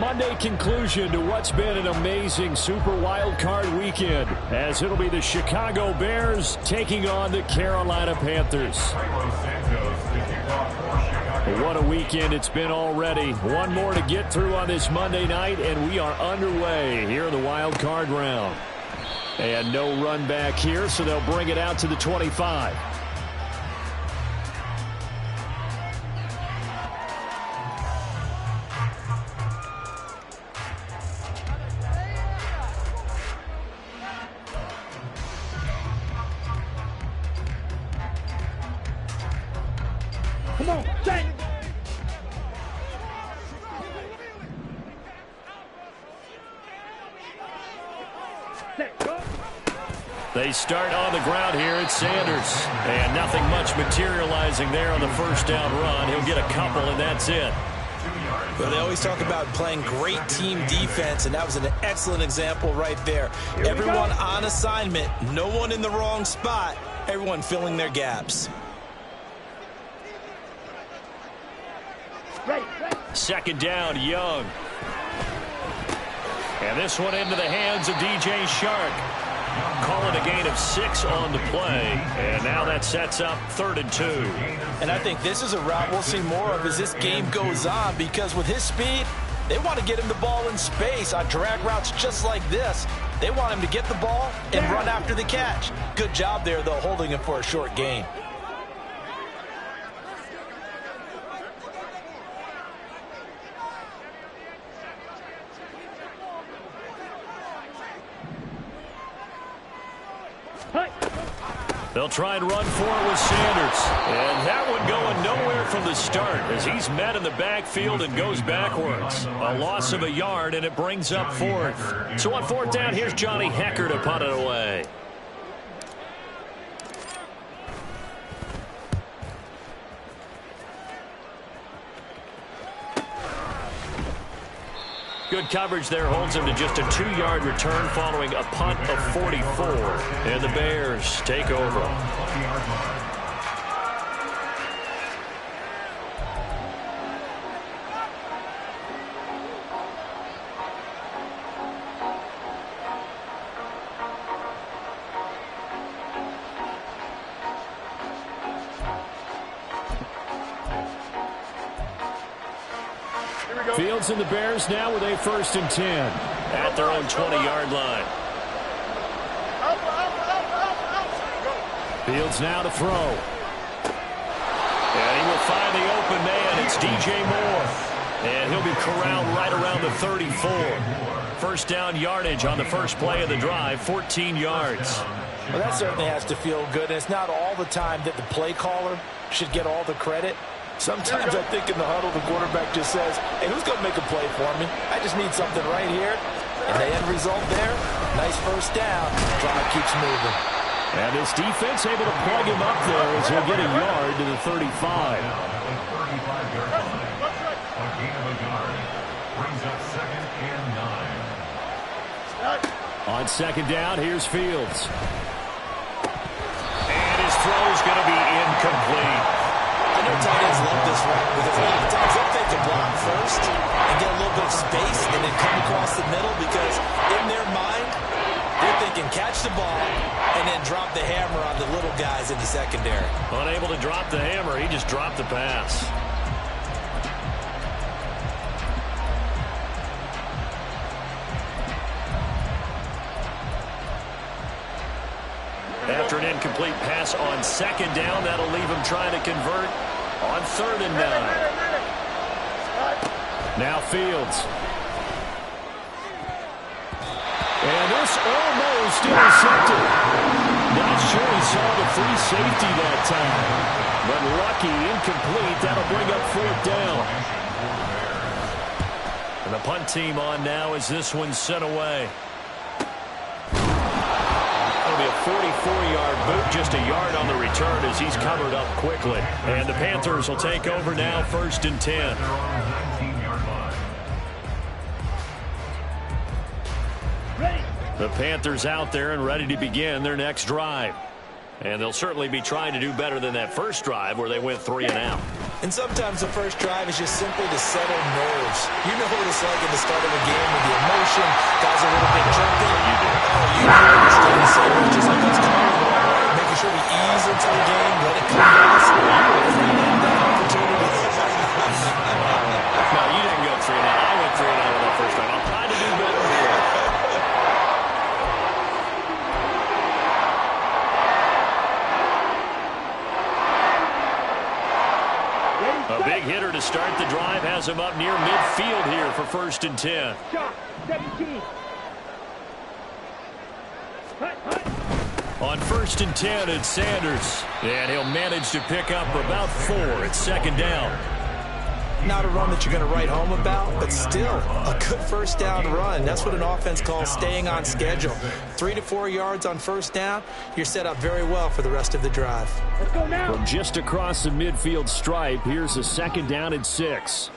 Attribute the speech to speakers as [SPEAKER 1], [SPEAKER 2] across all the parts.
[SPEAKER 1] Monday conclusion to what's been an amazing Super Wild Card weekend, as it'll be the Chicago Bears taking on the Carolina Panthers. What a weekend it's been already. One more to get through on this Monday night, and we are underway here in the Wild Card round. And no run back here, so they'll bring it out to the 25.
[SPEAKER 2] Come on, Jake!
[SPEAKER 1] They start on the ground here. It's Sanders. And nothing much materializing there on the first down run. He'll get a couple, and that's it.
[SPEAKER 3] Well, they always talk about playing great team defense, and that was an excellent example right there. Everyone on assignment, no one in the wrong spot, everyone filling their gaps.
[SPEAKER 1] Second down, Young. And this one into the hands of DJ Shark. Call it a gain of 6 on the play. And now that sets up 3rd and 2.
[SPEAKER 3] And I think this is a route we'll see more of as this game goes on, because with his speed, they want to get him the ball in space on drag routes just like this. They want him to get the ball and run after the catch. Good job there, though, holding him for a short gain.
[SPEAKER 1] They'll try and run for it with Sanders. And that one going nowhere from the start as he's met in the backfield and goes backwards. A loss of a yard, and it brings up 4th. So on 4th down, here's Johnny Hecker to punt it away. Good coverage there holds him to just a 2-yard return following a punt of 44. And the Bears take over. Fields and the Bears now with a 1st and 10 at their own 20-yard line. Fields now to throw. And he will find the open man. It's DJ Moore. And he'll be corralled right around the 34. First down yardage on the first play of the drive, 14 yards.
[SPEAKER 3] Well, that certainly has to feel good. And it's not all the time that the play caller should get all the credit. Sometimes I think in the huddle, the quarterback just says, hey, who's going to make a play for me? I just need something right here. And the end result there, nice first down. Drive keeps moving.
[SPEAKER 1] And this defense able to plug him up there as he'll get a yard to the 35. On 2nd down, here's Fields. And his throw is going to be incomplete.
[SPEAKER 3] I know tight ends love this route because a lot of times they'll take a block first and get a little bit of space and then come across the middle, because in their mind, they're thinking catch the ball and then drop the hammer on the little guys in the secondary.
[SPEAKER 1] Unable to drop the hammer, he just dropped the pass. After an incomplete pass on 2nd down, that'll leave him trying to convert on 3rd and 9. Now Fields. And this almost intercepted. Not sure he saw the free safety that time. But lucky, incomplete. That'll bring up 4th down. And the punt team on now as this one's sent away. That'll be a 44-yard boot, just a yard on the return as he's covered up quickly. And the Panthers will take over now, 1st and 10. The Panthers out there and ready to begin their next drive. And they'll certainly be trying to do better than that first drive where they went 3 and out.
[SPEAKER 3] And sometimes the first drive is just simply to settle nerves. You know what it's like at the start of a game with the emotion. Guys are a little bit jumpy. You do. Oh, you understand the same way, just like us playing, right? Making sure we ease into the game, let it come to us. That opportunity.
[SPEAKER 1] No, you didn't go 3 and out. I went 3 and out with that first drive. I'm trying to do better here. A big hitter to start the drive has him up near midfield here for 1st and 10.
[SPEAKER 2] Shot, 17.
[SPEAKER 1] On 1st and 10, it's Sanders. And he'll manage to pick up about 4 at 2nd down.
[SPEAKER 3] Not a run that you're going to write home about, but still a good first down run. That's what an offense calls staying on schedule. 3 to 4 yards on first down, you're set up very well for the rest of the drive.
[SPEAKER 2] Let's go now.
[SPEAKER 1] From just across the midfield stripe, here's a 2nd down and 6.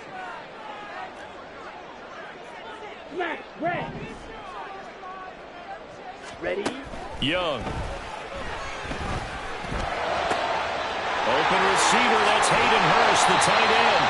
[SPEAKER 2] Smash, red. Ready?
[SPEAKER 1] Young. Open receiver, that's Hayden Hurst, the tight end.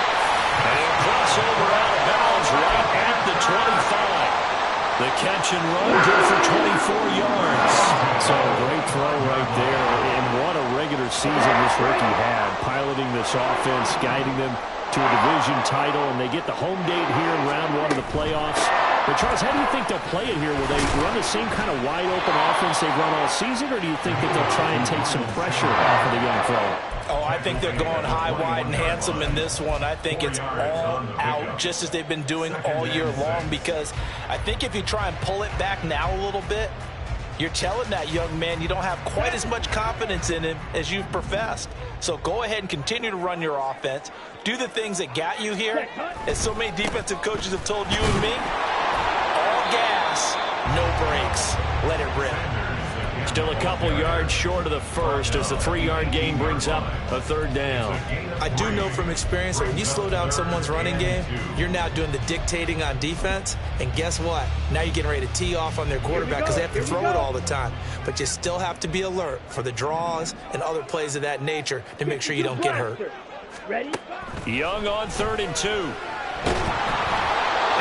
[SPEAKER 1] And he'll cross over out of bounds right at the 25. The catch and run good for 24 yards. So a great throw right there. And what a regular season this rookie had. Piloting this offense, guiding them to a division title. And they get the home date here in round 1 of the playoffs. But, Charles, how do you think they'll play it here? Will they run the same kind of wide-open offense they've run all season? Or do you think that they'll try and take some pressure off of the young thrower?
[SPEAKER 3] Oh, I think they're going high, wide, and handsome in this one. I think it's all out, just as they've been doing all year long, because I think if you try and pull it back now a little bit, you're telling that young man you don't have quite as much confidence in him as you've professed. So go ahead and continue to run your offense. Do the things that got you here. As so many defensive coaches have told you and me, all gas, no brakes. Let it rip.
[SPEAKER 1] Still a couple yards short of the first as the 3-yard gain brings up a 3rd down.
[SPEAKER 3] I do know from experience that when you slow down someone's running game, you're now doing the dictating on defense. And guess what? Now you're getting ready to tee off on their quarterback because they have to throw it all the time. But you still have to be alert for the draws and other plays of that nature to make sure you don't get hurt.
[SPEAKER 2] Ready?
[SPEAKER 1] Young on 3rd and 2. And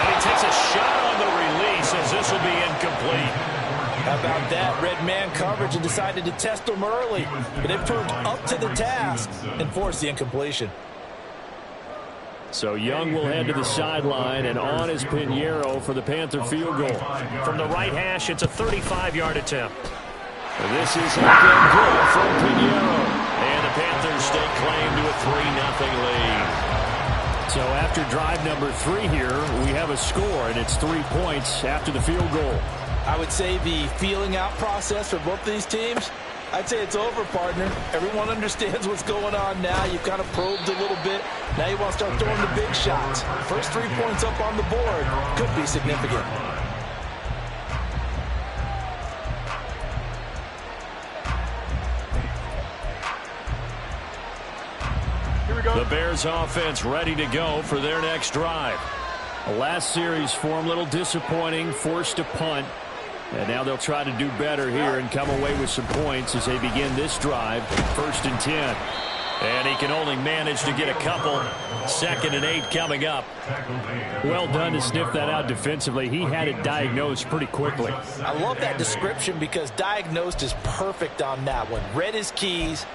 [SPEAKER 1] he takes a shot on the release as this will be incomplete.
[SPEAKER 3] How about that? Red man coverage and decided to test them early. But it proved up to the task and forced the incompletion.
[SPEAKER 1] So Young will head to the sideline, and on is Pinheiro for the Panther field goal. From the right hash, it's a 35-yard attempt. And this is looking good from Pinheiro. And the Panthers stake claim to a 3-0 lead. So after drive number 3 here, we have a score, and it's 3 points after the field goal.
[SPEAKER 3] I would say the feeling out process for both of these teams, I'd say it's over, partner. Everyone understands what's going on now. You've kind of probed a little bit. Now you want to start throwing the big shots. First 3 points up on the board could be significant.
[SPEAKER 2] Here we go.
[SPEAKER 1] The Bears offense ready to go for their next drive. The last series for them, a little disappointing, forced to punt. And now they'll try to do better here and come away with some points as they begin this drive, 1st and 10. And he can only manage to get a couple. 2nd and 8 coming up. Well done to sniff that out defensively. He had it diagnosed pretty quickly.
[SPEAKER 3] I love that description because diagnosed is perfect on that one. Read his keys,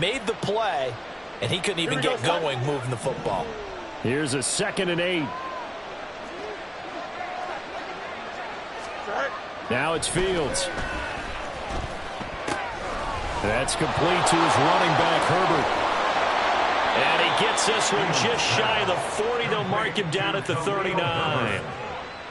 [SPEAKER 3] made the play, and he couldn't even get going moving the football.
[SPEAKER 1] Here's a 2nd and 8. Now it's Fields. That's complete to his running back, Herbert. And he gets this one just shy of the 40. They'll mark him down at the 39.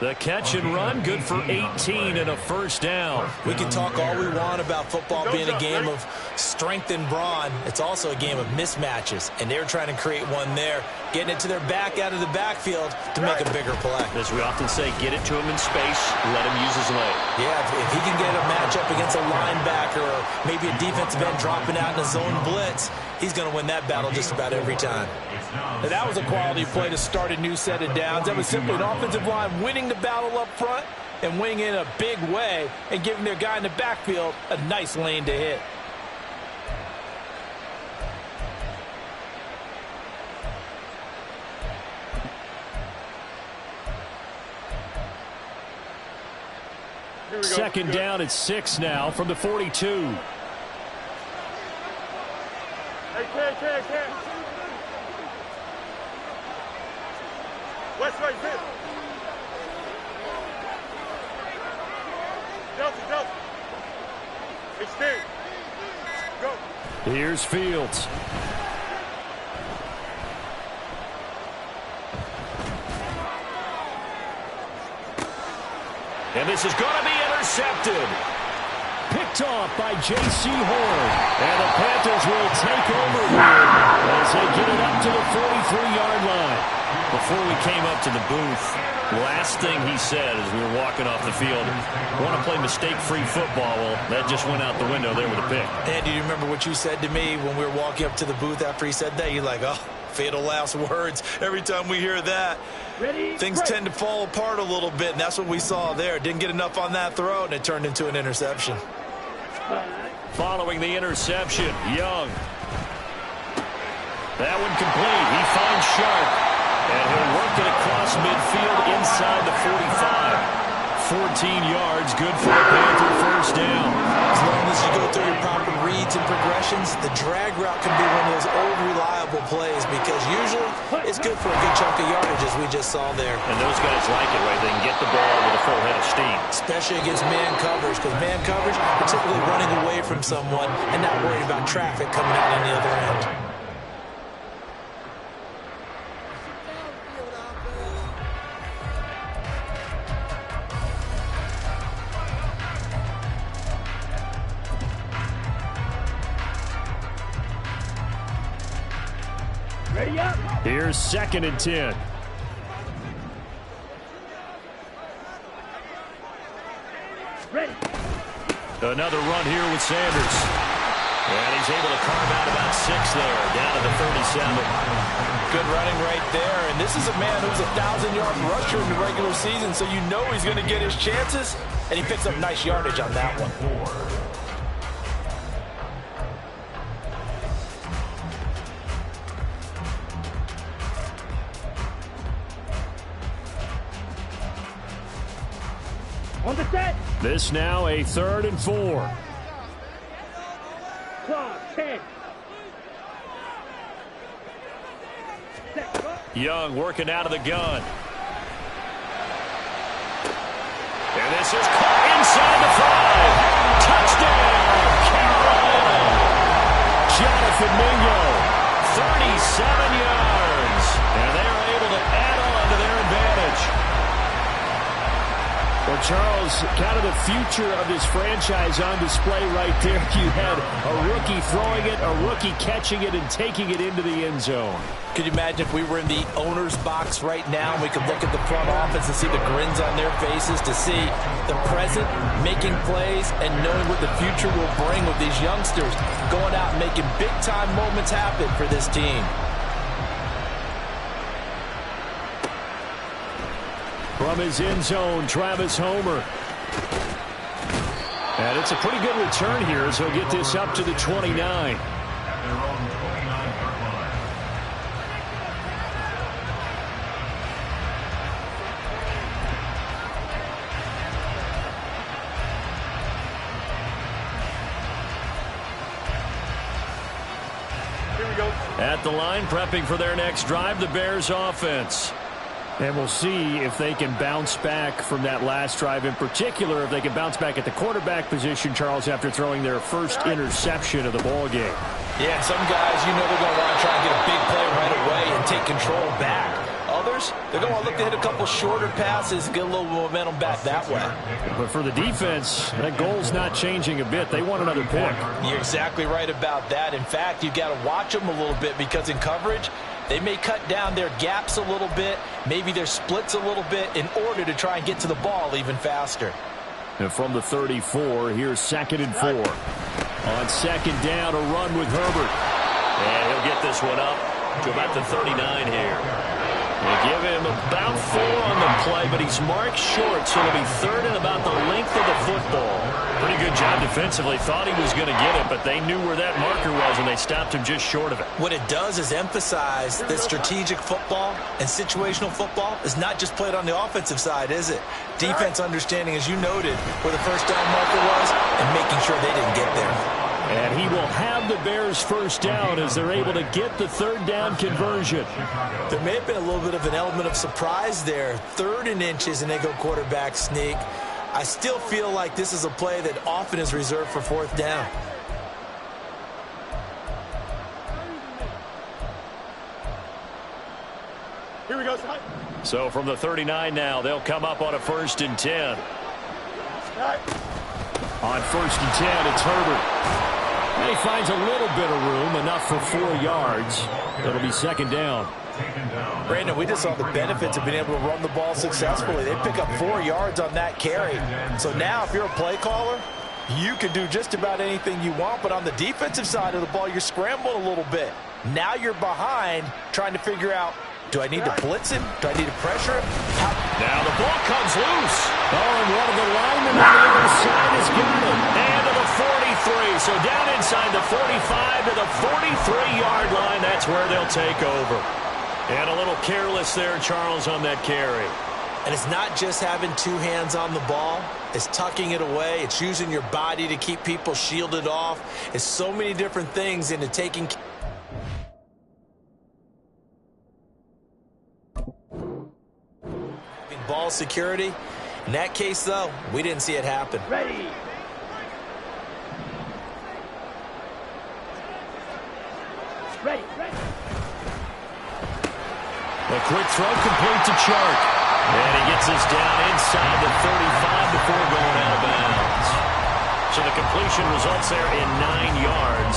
[SPEAKER 1] The catch and run, good for 18 and a 1st down.
[SPEAKER 3] We can talk all we want about football being a game of strength and brawn. It's also a game of mismatches, and they're trying to create one there, getting it to their back out of the backfield to make a bigger play.
[SPEAKER 1] As we often say, get it to him in space, let him use his leg.
[SPEAKER 3] Yeah, if he can get a matchup against a linebacker or maybe a defensive end dropping out in a zone blitz, he's going to win that battle just about every time. And that was a quality play to start a new set of downs. That was simply an offensive line winning the battle up front and winning in a big way and giving their guy in the backfield a nice lane to hit.
[SPEAKER 1] Second down at 6 now from the 42.
[SPEAKER 2] Hey, West right here. Delta. Extend. Go.
[SPEAKER 1] Here's Fields. And this is going to be intercepted. Picked off by J.C. Horn. And the Panthers will take over here as they get it up to the 43-yard line. Before we came up to the booth, last thing he said as we were walking off the field, want to play mistake-free football. Well, that just went out the window there with a pick.
[SPEAKER 3] And do you remember what you said to me when we were walking up to the booth after he said that? You're like, oh, fatal last words. Every time we hear that, things tend to fall apart a little bit, and that's what we saw there. Didn't get enough on that throw, and it turned into an interception.
[SPEAKER 1] Following the interception, Young. That one complete. He finds Sharp, and he'll work it across midfield inside the 45. 14 yards, good for a Panther first down.
[SPEAKER 3] As long as you go through your proper reads and progressions, the drag route can be one of those old reliable plays because usually it's good for a good chunk of yardage as we just saw there.
[SPEAKER 1] And those guys like it, right? They can get the ball with a full head of steam.
[SPEAKER 3] Especially against man coverage, because man coverage, particularly running away from someone and not worried about traffic coming out on the other end.
[SPEAKER 2] Ready up.
[SPEAKER 1] Here's 2nd and 10.
[SPEAKER 2] Ready.
[SPEAKER 1] Another run here with Sanders. And he's able to carve out about 6 there, down to the 37.
[SPEAKER 3] Good running right there. And this is a man who's a 1,000-yard rusher in the regular season, so you know he's going to get his chances. And he picks up nice yardage on that one.
[SPEAKER 2] On the set.
[SPEAKER 1] This now a 3rd and 4.
[SPEAKER 2] Clock 10.
[SPEAKER 1] Young working out of the gun. And this is caught inside the 5. Touchdown, Carolina. Jonathan Mingo, 37 yards. And they are able to add on to their advantage. Well, Charles, kind of the future of this franchise on display right there. You had a rookie throwing it, a rookie catching it, and taking it into the end zone.
[SPEAKER 3] Could you imagine if we were in the owner's box right now and we could look at the front office and see the grins on their faces, to see the present making plays and knowing what the future will bring with these youngsters going out and making big-time moments happen for this team.
[SPEAKER 1] From his end zone, Travis Homer. And it's a pretty good return here as he'll get this up to the 29.
[SPEAKER 2] Here we go.
[SPEAKER 1] At the line, prepping for their next drive, the Bears offense. And we'll see if they can bounce back from that last drive, in particular, if they can bounce back at the quarterback position, Charles, after throwing their first interception of the ball game.
[SPEAKER 3] Yeah, some guys, you know they're going to want to try and get a big play right away and take control back. Others, they're going to want to look to hit a couple shorter passes, get a little momentum back that way.
[SPEAKER 1] But for the defense, that goal's not changing a bit. They want another pick.
[SPEAKER 3] You're exactly right about that. In fact, you've got to watch them a little bit because in coverage, they may cut down their gaps a little bit, maybe their splits a little bit in order to try and get to the ball even faster.
[SPEAKER 1] And from the 34, here's 2nd and 4. On 2nd down, a run with Herbert. And he'll get this one up to about the 39 here. They give him about 4 on the play, but he's marked short, so it'll be third and about the length of the football. Pretty good job defensively. Thought he was going to get it, but they knew where that marker was, and they stopped him just short of it.
[SPEAKER 3] What it does is emphasize that strategic football and situational football is not just played on the offensive side, is it? Defense understanding, as you noted, where the first down marker was and making sure they didn't get there.
[SPEAKER 1] And he will have the Bears first down as they're able to get the third down conversion.
[SPEAKER 3] There may have been a little bit of an element of surprise there. 3rd and inches, and they go quarterback sneak. I still feel like this is a play that often is reserved for 4th down.
[SPEAKER 2] Here we go.
[SPEAKER 1] So from the 39 now, they'll come up on a 1st and 10. On 1st and 10, it's Herbert. And he finds a little bit of room, enough for 4 yards. It'll be 2nd down.
[SPEAKER 3] Brandon, we just saw the benefits of being able to run the ball successfully. They pick up 4 yards on that carry. So now if you're a play caller, you can do just about anything you want. But on the defensive side of the ball, you're scrambling a little bit. Now you're behind trying to figure out, do I need to blitz him? Do I need to pressure him?
[SPEAKER 1] Now the ball comes loose. Oh, and one of the linemen on the other side has got it. And to the 43. So down inside the 45 to the 43-yard line. That's where they'll take over. And a little careless there, Charles, on that carry.
[SPEAKER 3] And it's not just having 2 hands on the ball. It's tucking it away. It's using your body to keep people shielded off. It's so many different things into taking ball security. In that case, though, we didn't see it happen.
[SPEAKER 2] Ready. Ready.
[SPEAKER 1] A quick throw complete to Chark. And he gets this down inside the 35 before going out of bounds. So the completion results there in 9 yards.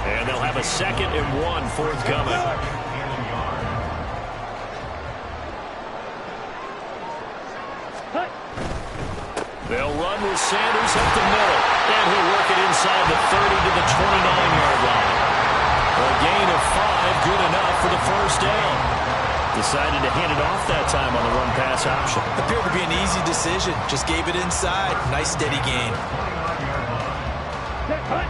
[SPEAKER 1] And they'll have a 2nd and 1 forthcoming. They'll run with Sanders up the middle. And he'll work it inside the 30 to the 29-yard line. A gain of 5, good enough for the first down. Decided to hand it off that time on the run-pass option.
[SPEAKER 3] Appeared to be an easy decision. Just gave it inside. Nice, steady gain.
[SPEAKER 2] Set, hut.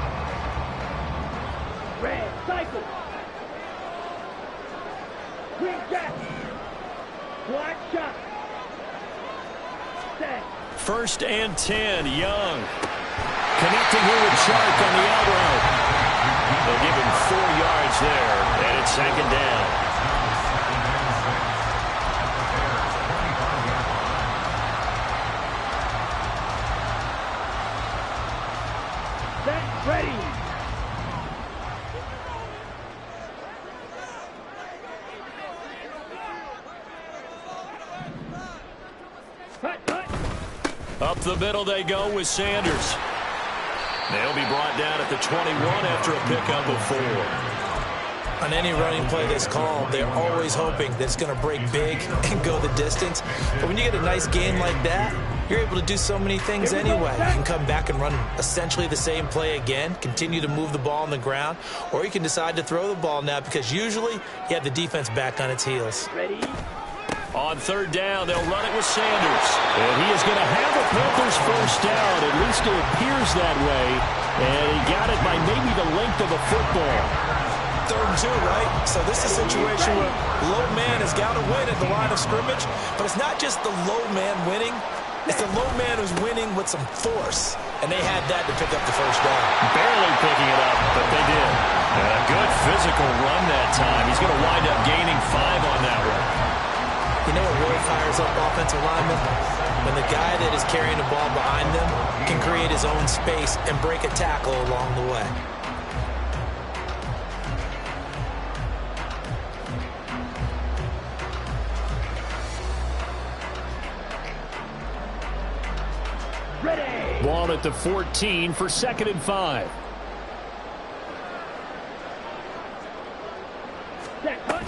[SPEAKER 2] Red, cycle. Quick jack. Black shot. Set.
[SPEAKER 1] 1st and 10, Young. Connecting here with Chark on the out route. They'll give him 4 yards there, and it's 2nd down.
[SPEAKER 2] Set, ready. Hut, hut.
[SPEAKER 1] Up the middle they go with Sanders. They'll be brought down at the 21 after a pickup of 4.
[SPEAKER 3] On any running play that's called, they're always hoping that it's going to break big and go the distance. But when you get a nice gain like that, you're able to do so many things anyway. You can come back and run essentially the same play again, continue to move the ball on the ground, or you can decide to throw the ball now because usually you have the defense back on its heels.
[SPEAKER 2] Ready.
[SPEAKER 1] On 3rd down, they'll run it with Sanders. And he is going to have a Panthers first down. At least it appears that way. And he got it by maybe the length of a football.
[SPEAKER 3] 3rd and 2, right? So this is a situation where low man has got to win at the line of scrimmage. But it's not just the low man winning. It's the low man who's winning with some force. And they had that to pick up the first down.
[SPEAKER 1] Barely picking it up, but they did. And a good physical run that time. He's going to wind up gaining 5 on that one.
[SPEAKER 3] You know what really fires up offensive linemen? When the guy that is carrying the ball behind them can create his own space and break a tackle along the way.
[SPEAKER 2] Ready.
[SPEAKER 1] Ball at the 14 for 2nd and 5.
[SPEAKER 2] Set, hut.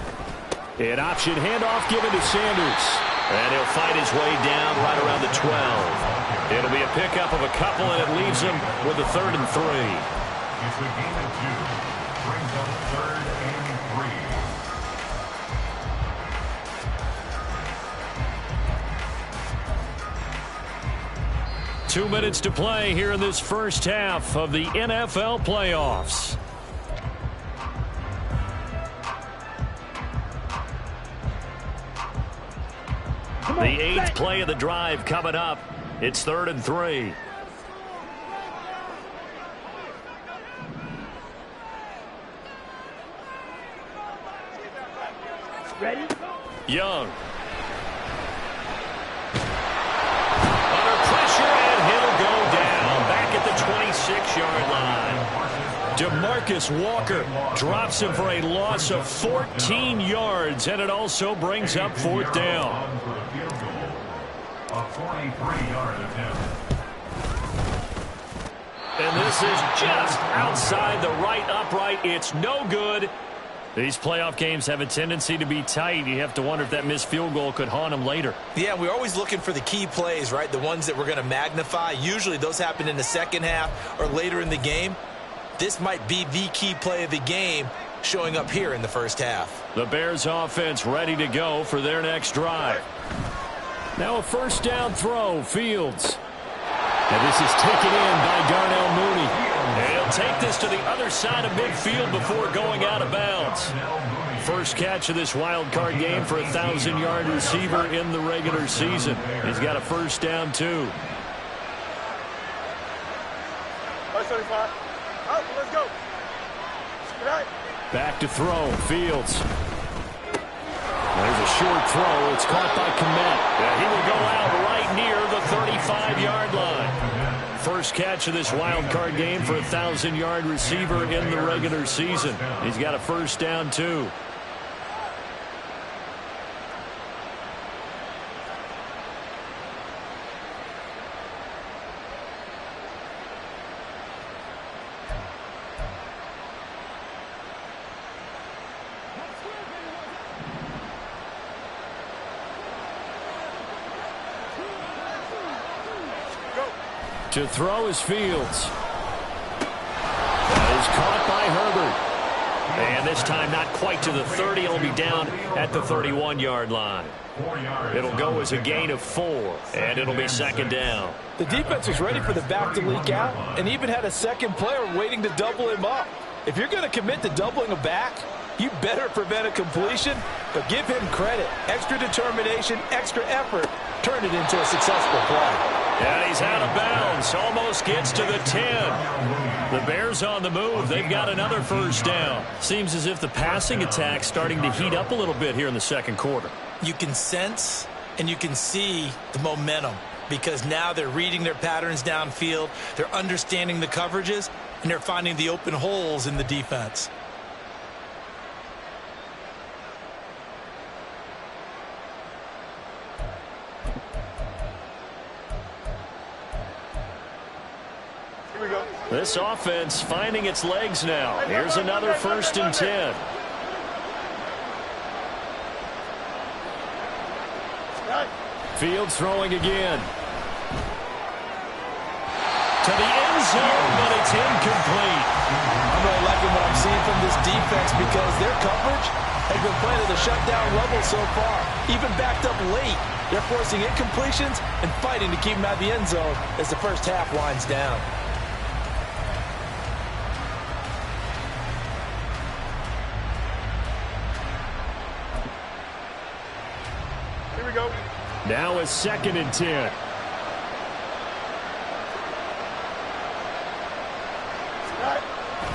[SPEAKER 1] An option handoff given to Sanders. And he'll fight his way down right around the 12. It'll be a pickup of a couple, and it leaves him with a 3rd and 3.
[SPEAKER 4] It's a gain of 2. Brings up 3rd and 3.
[SPEAKER 1] 2 minutes to play here in this first half of the NFL playoffs. The 8th play of the drive coming up. It's 3rd and 3.
[SPEAKER 2] Ready?
[SPEAKER 1] Young. Under pressure, and he'll go down. Back at the 26-yard line. DeMarcus Walker drops him for a loss of 14 yards, and it also brings up 4th down.
[SPEAKER 4] A 43-yard attempt.
[SPEAKER 1] And this is just outside the right upright. It's no good. These playoff games have a tendency to be tight. You have to wonder if that missed field goal could haunt them later.
[SPEAKER 3] Yeah, we're always looking for the key plays, right? The ones that we're going to magnify. Usually those happen in the second half or later in the game. This might be the key play of the game showing up here in the first half.
[SPEAKER 1] The Bears offense ready to go for their next drive. Now a first down throw, Fields. And this is taken in by Darnell Mooney. And he'll take this to the other side of midfield before going out of bounds. First catch of this wild card game for a 1,000-yard receiver in the regular season. He's got a first down, too.
[SPEAKER 5] Let's go.
[SPEAKER 1] Back to throw, Fields. There's a short throw. It's caught by Kmet. He will go out right near the 35-yard line. First catch of this wild card game for a 1,000-yard receiver in the regular season. He's got a first down, too. To throw is Fields. That is caught by Herbert. And this time not quite to the 30. It'll be down at the 31-yard line. It'll go as a gain of 4, and it'll be second down.
[SPEAKER 3] The defense was ready for the back to leak out and even had a second player waiting to double him up. If you're going to commit to doubling a back, you better prevent a completion, but give him credit. Extra determination, extra effort, turn it into a successful play.
[SPEAKER 1] And he's out of bounds. Almost gets to the 10. The Bears on the move. They've got another first down. Seems as if the passing attack's starting to heat up a little bit here in the second quarter.
[SPEAKER 3] You can sense and you can see the momentum because now they're reading their patterns downfield. They're understanding the coverages, and they're finding the open holes in the defense.
[SPEAKER 1] This offense finding its legs now. Here's another first and 10. Fields throwing again. To the end zone, but it's incomplete.
[SPEAKER 3] I'm really liking what I'm seeing from this defense because their coverage has been playing at a shutdown level so far. Even backed up late, they're forcing incompletions and fighting to keep them out of the end zone as the first half winds down.
[SPEAKER 1] Now a second and 10.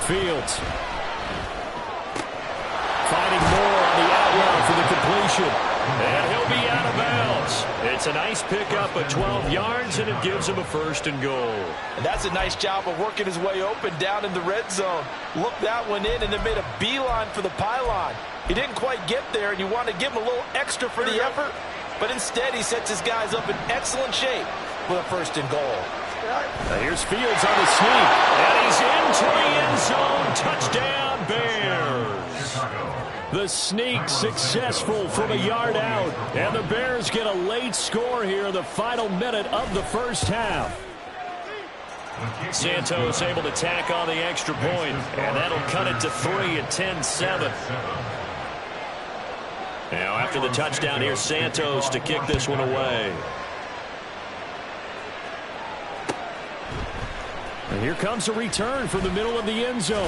[SPEAKER 1] Fields. Fighting more on the out route for the completion. And he'll be out of bounds. It's a nice pickup of 12 yards, and it gives him a first and goal.
[SPEAKER 3] And that's a nice job of working his way open down in the red zone. Looked that one in and then made a beeline for the pylon. He didn't quite get there, and you want to give him a little extra for the effort. But instead, he sets his guys up in excellent shape with a first and goal.
[SPEAKER 1] Now here's Fields on the sneak. And he's into the end zone. Touchdown, Bears. The sneak successful from a yard out. And the Bears get a late score here in the final minute of the first half. Santos able to tack on the extra point. And that'll cut it to 3 at 10-7. Now, after the touchdown, here's Santos to kick this one away. And here comes a return from the middle of the end zone.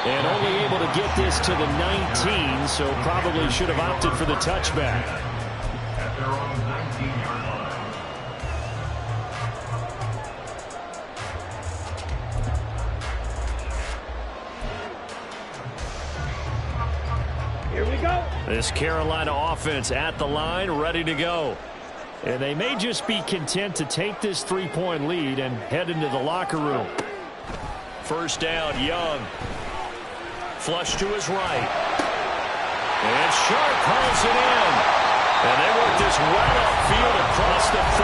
[SPEAKER 1] And only able to get this to the 19, so probably should have opted for the touchback.
[SPEAKER 4] At their own 19-yard line.
[SPEAKER 2] Here we go.
[SPEAKER 1] This Carolina offense at the line, ready to go. And they may just be content to take this 3-point lead and head into the locker room. First down, Young. Flush to his right. And Sharp hauls it in. And they work this right upfield across the 45.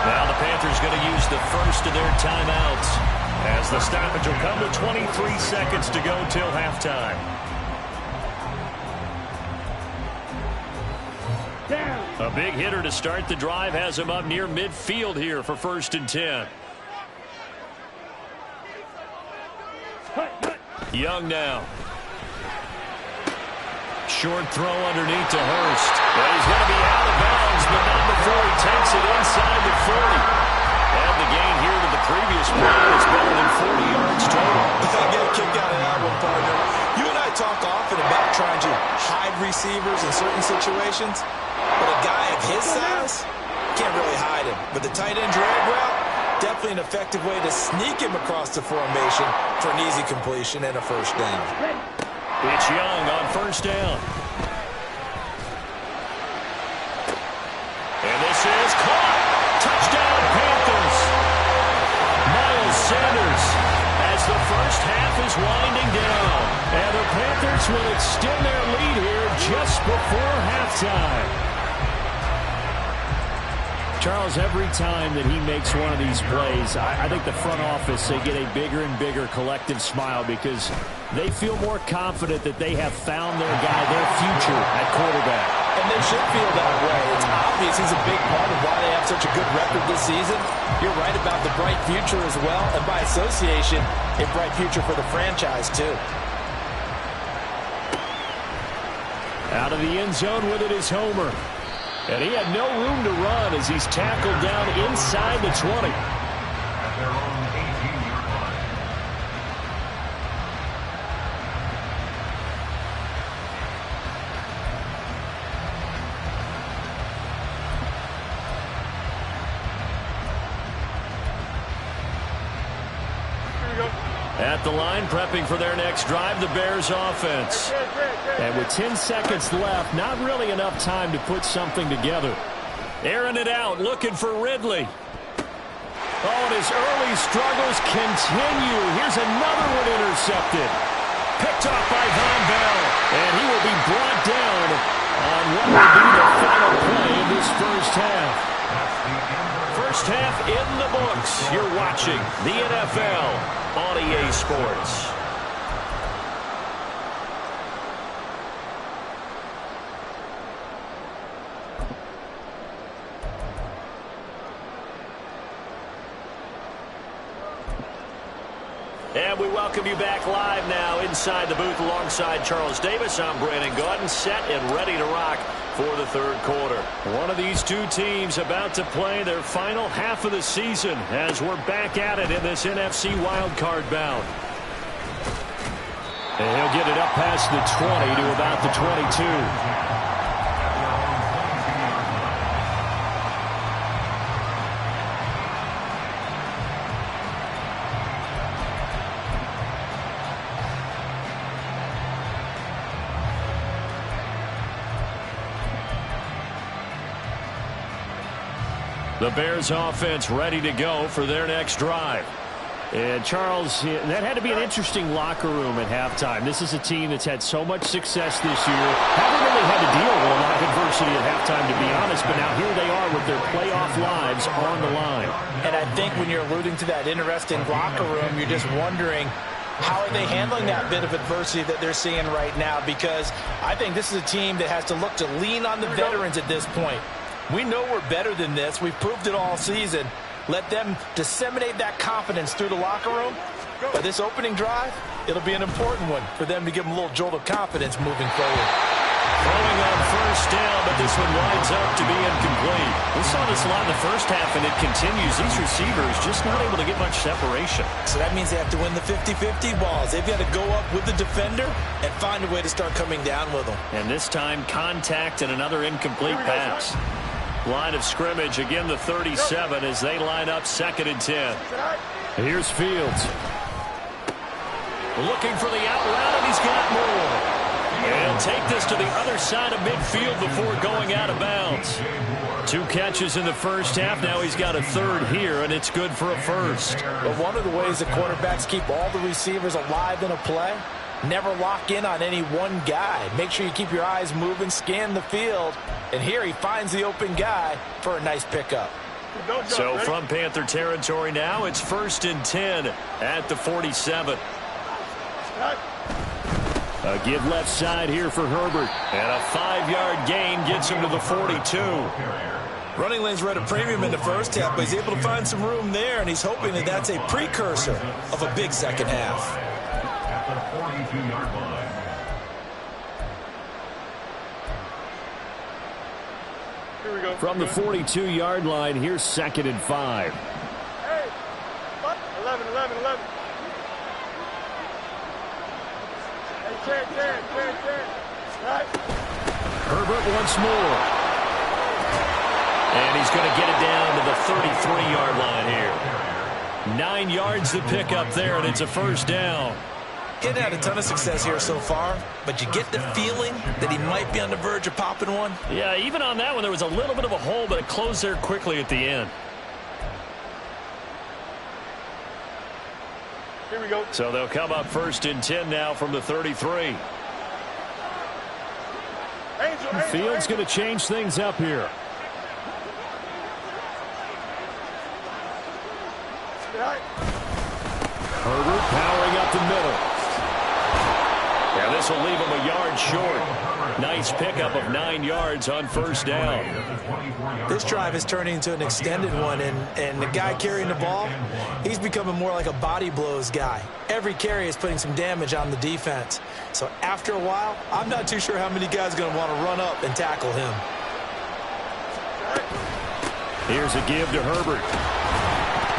[SPEAKER 1] Now the Panthers going to use the first of their timeouts, as the stoppage will come to 23 seconds to go till halftime.
[SPEAKER 2] Down.
[SPEAKER 1] A big hitter to start the drive has him up near midfield here for 1st and 10.
[SPEAKER 2] Hut, hut.
[SPEAKER 1] Young now. Short throw underneath to Hurst. Well, he's going to be out of bounds, but not before he takes it inside the 40. And the gain here to the previous play is better than 40 yards total.
[SPEAKER 3] I get a kick out of that one, partner. You and I talk often about trying to hide receivers in certain situations, but a guy of his size can't really hide him. But the tight end drag route, definitely an effective way to sneak him across the formation for an easy completion and a first down.
[SPEAKER 2] Ready.
[SPEAKER 1] It's Young on first down. And this is caught. Touchdown, Panthers. Miles Sanders as the first half is winding down. And the Panthers will extend their lead here just before halftime. Charles, every time that he makes one of these plays, I think the front office, they get a bigger and bigger collective smile because they feel more confident that they have found their guy, their future at quarterback.
[SPEAKER 3] And they should feel that way. It's obvious he's a big part of why they have such a good record this season. You're right about the bright future as well, and by association, a bright future for the franchise too.
[SPEAKER 1] Out of the end zone with it is Homer. And he had no room to run as he's tackled down inside the 20.
[SPEAKER 4] At their own 18-yard line.
[SPEAKER 1] At the line, prepping for their next drive, the Bears offense. And with 10 seconds left, not really enough time to put something together. Airing it out, looking for Ridley. Oh, and his early struggles continue. Here's another one intercepted. Picked off by Von Bell. And he will be brought down on what will be the final play of this first half. First half in the books. You're watching the NFL on EA Sports. And we welcome you back live now inside the booth alongside Charles Davis. I'm Brandon Gaudin, set and ready to rock for the third quarter. One of these two teams about to play their final half of the season as we're back at it in this NFC wildcard bout. And he'll get it up past the 20 to about the 22. The Bears offense ready to go for their next drive. And Charles, that had to be an interesting locker room at halftime. This is a team that's had so much success this year. Haven't really had to deal with a lot of adversity at halftime, to be honest, but now here they are with their playoff lives on the line.
[SPEAKER 3] And I think when you're alluding to that interesting locker room, you're just wondering, how are they handling that bit of adversity that they're seeing right now? Because I think this is a team that has to look to lean on the veterans at this point. We know we're better than this. We've proved it all season. Let them disseminate that confidence through the locker room. But this opening drive, it'll be an important one for them to give them a little jolt of confidence moving forward.
[SPEAKER 1] Throwing on first down, but this one winds up to be incomplete. We saw this a lot in the first half, and it continues. These receivers just not able to get much separation.
[SPEAKER 3] So that means they have to win the 50-50 balls. They've got to go up with the defender and find a way to start coming down with them.
[SPEAKER 1] And this time, contact and another incomplete pass. Line of scrimmage, again the 37 as they line up 2nd and 10. Here's Fields. Looking for the out route, and he's got more. And he'll take this to the other side of midfield before going out of bounds. 2 catches in the first half. Now he's got a 3rd here, and it's good for a 1st.
[SPEAKER 3] But one of the ways the quarterbacks keep all the receivers alive in a play, never lock in on any one guy. Make sure you keep your eyes moving, scan the field. And here he finds the open guy for a nice pickup.
[SPEAKER 1] So from Panther territory now, it's 1st and 10 at the 47. A give left side here for Herbert. And a 5-yard gain gets him to the 42.
[SPEAKER 3] Running lanes were at a premium in the first half, but he's able to find some room there, and he's hoping that that's a precursor of a big second half.
[SPEAKER 4] At the 42-yard line.
[SPEAKER 2] Here we go.
[SPEAKER 1] From the 42-yard line, here's 2nd and 5.
[SPEAKER 2] Hey, 11. Hey, 10. Right.
[SPEAKER 1] Herbert once more. And he's going to get it down to the 33-yard line here. 9 yards to pick up there, and it's a 1st down.
[SPEAKER 3] Getting had a ton of success here so far, but you get the feeling that he might be on the verge of popping one.
[SPEAKER 1] Yeah, even on that one, there was a little bit of a hole, but it closed there quickly at the end.
[SPEAKER 2] Here we go.
[SPEAKER 1] So they'll come up 1st and 10 now from the 33. Fields going to change things up here. Herbert powering up the middle. Yeah, this will leave him a yard short. Nice pickup of 9 yards on 1st down.
[SPEAKER 3] This drive is turning into an extended one, and the guy carrying the ball, he's becoming more like a body blows guy. Every carry is putting some damage on the defense. So after a while, I'm not too sure how many guys are going to want to run up and tackle him.
[SPEAKER 1] Here's a give to Herbert.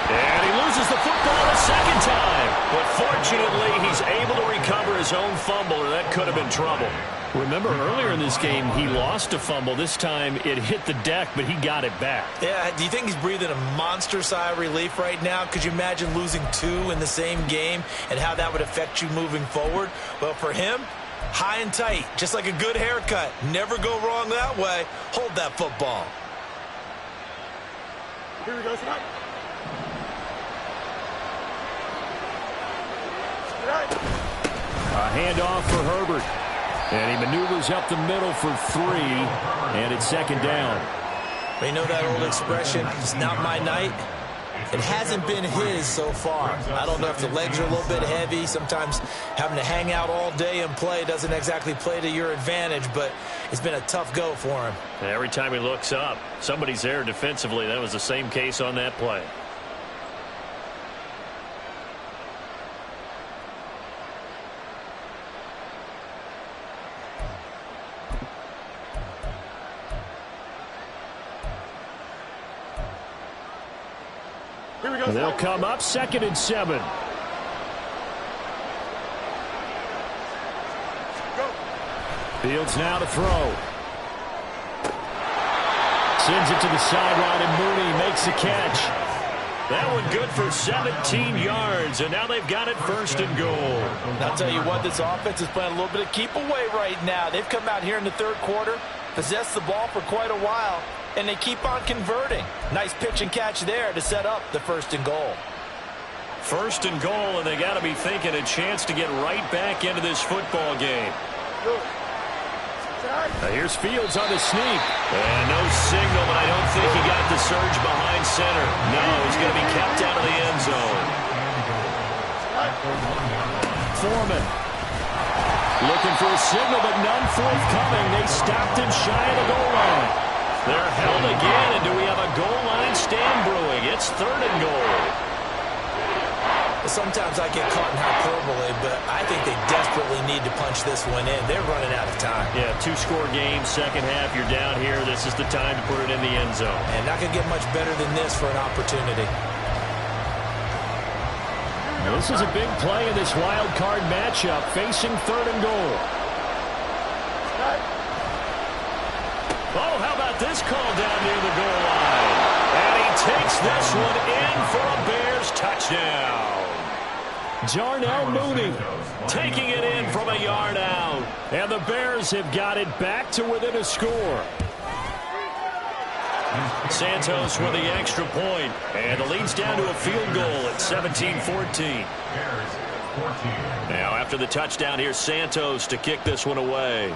[SPEAKER 1] And he loses the football a 2nd time. But fortunately, he's able to recover his own fumble, or that could have been trouble. Remember, earlier in this game, he lost a fumble. This time, it hit the deck, but he got it back.
[SPEAKER 3] Yeah, do you think he's breathing a monster sigh of relief right now? Could you imagine losing 2 in the same game and how that would affect you moving forward? Well, for him, high and tight, just like a good haircut. Never go wrong that way. Hold that football.
[SPEAKER 2] Here we go, Scott.
[SPEAKER 1] A handoff for Herbert. And he maneuvers up the middle for 3. And it's 2nd down.
[SPEAKER 3] You know that old expression, it's not my night? It hasn't been his so far. I don't know if the legs are a little bit heavy. Sometimes having to hang out all day and play doesn't exactly play to your advantage, but it's been a tough go for him.
[SPEAKER 1] And every time he looks up, somebody's there defensively. That was the same case on that play.
[SPEAKER 2] Here we go.
[SPEAKER 1] They'll come up 2nd and 7.
[SPEAKER 2] Go.
[SPEAKER 1] Fields now to throw. Sends it to the sideline, and Mooney makes the catch. That one good for 17 yards, and now they've got it 1st and goal.
[SPEAKER 3] I'll tell you what, this offense is playing a little bit of keep away right now. They've come out here in the 3rd quarter, possessed the ball for quite a while, and they keep on converting. Nice pitch and catch there to set up the 1st and goal.
[SPEAKER 1] 1st and goal, and they got to be thinking a chance to get right back into this football game. Now here's Fields on the sneak. And no signal, but I don't think he got the surge behind center. No, he's going to be kept out of the end zone. Foreman looking for a signal, but none forthcoming. They stopped him shy of the goal line. They're held again, and do we have a goal line stand brewing? It's 3rd and goal.
[SPEAKER 3] Sometimes I get caught in hyperbole, but I think they desperately desperately need to punch this one in. They're running out of time.
[SPEAKER 1] Yeah, two-score game, second half, you're down here. This is the time to put it in the end zone.
[SPEAKER 3] And not going to get much better than this for an opportunity.
[SPEAKER 1] Now, this is a big play in this wild card matchup, facing third and goal. Oh, how about this call down near the goal line? And he takes this one in for a Bears touchdown. Jarnell Mooney taking it in from a yard out. And the Bears have got it back to within a score. Santos with the extra point. And the lead's down to a field goal at 17-14. Now after the touchdown, here's Santos to kick this one away.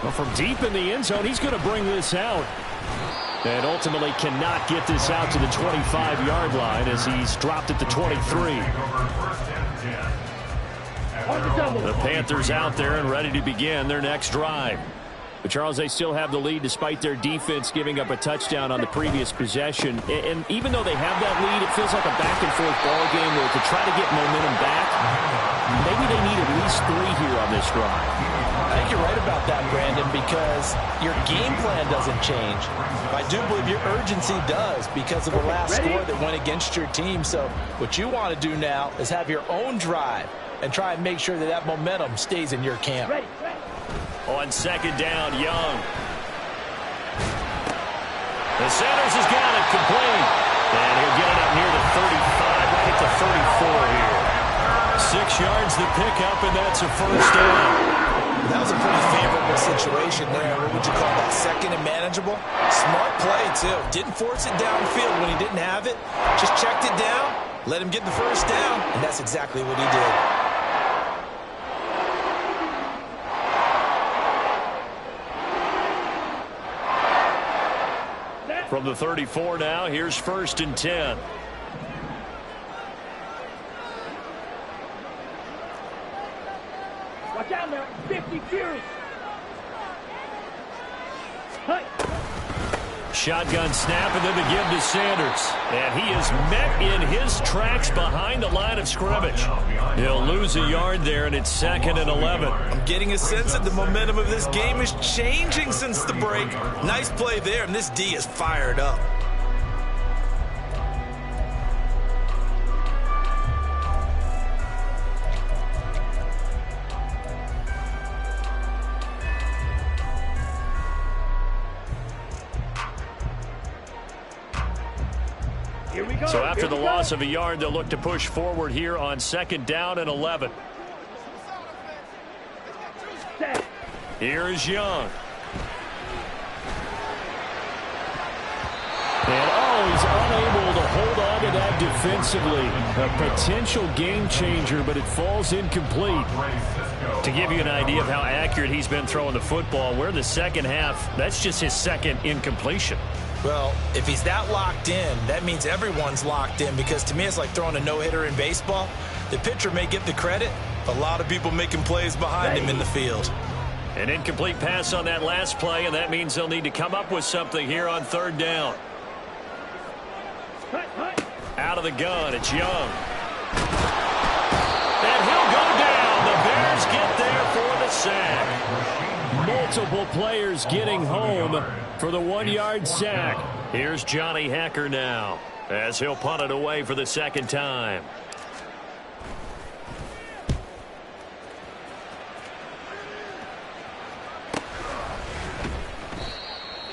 [SPEAKER 1] Well, from deep in the end zone, he's going to bring this out. And ultimately cannot get this out to the 25-yard line as he's dropped at the 23. The Panthers out there and ready to begin their next drive. But Charles, they still have the lead despite their defense giving up a touchdown on the previous possession. And even though they have that lead, it feels like a back-and-forth ball game where to try to get momentum back, maybe they need at least 3 here on this drive.
[SPEAKER 3] I think you're right about that, Brandon, because your game plan doesn't change. I do believe your urgency does because of the last score that went against your team. So what you want to do now is have your own drive and try and make sure that that momentum stays in your camp.
[SPEAKER 1] On second down, Young. The Sanders has got it complete. And he'll get it up near the 35, right at the 34 here. 6 yards the pickup, and that's a first down.
[SPEAKER 3] That was a pretty favorable situation there. What would you call that? Second and manageable? Smart play, too. Didn't force it downfield when he didn't have it. Just checked it down, let him get the first down, and that's exactly what he did.
[SPEAKER 1] From the 34 now, here's first and 10.
[SPEAKER 5] Watch out now, 50 Fury. Hey.
[SPEAKER 1] Shotgun snap and then the give to Sanders. And he is met in his tracks behind the line of scrimmage. He'll lose a yard there, and it's second and 11.
[SPEAKER 3] I'm getting a sense that the momentum of this game is changing since the break. Nice play there, and this D is fired up.
[SPEAKER 1] So after the loss of a yard, they'll look to push forward here on second down and 11. Here is Young. And he's unable to hold on to that defensively. A potential game changer, but it falls incomplete. To give you an idea of how accurate he's been throwing the football, we're in the second half. That's just his second incompletion.
[SPEAKER 3] Well, if he's that locked in, that means everyone's locked in, because to me it's like throwing a no-hitter in baseball. The pitcher may get the credit. A lot of people making plays behind him in the field.
[SPEAKER 1] An incomplete pass on that last play, and that means they'll need to come up with something here on third down. Out of the gun, it's Young. And he'll go down. The Bears get there for the sack. Multiple players getting home for the 1-yard sack. Here's Johnny Hacker now as he'll punt it away for the second time.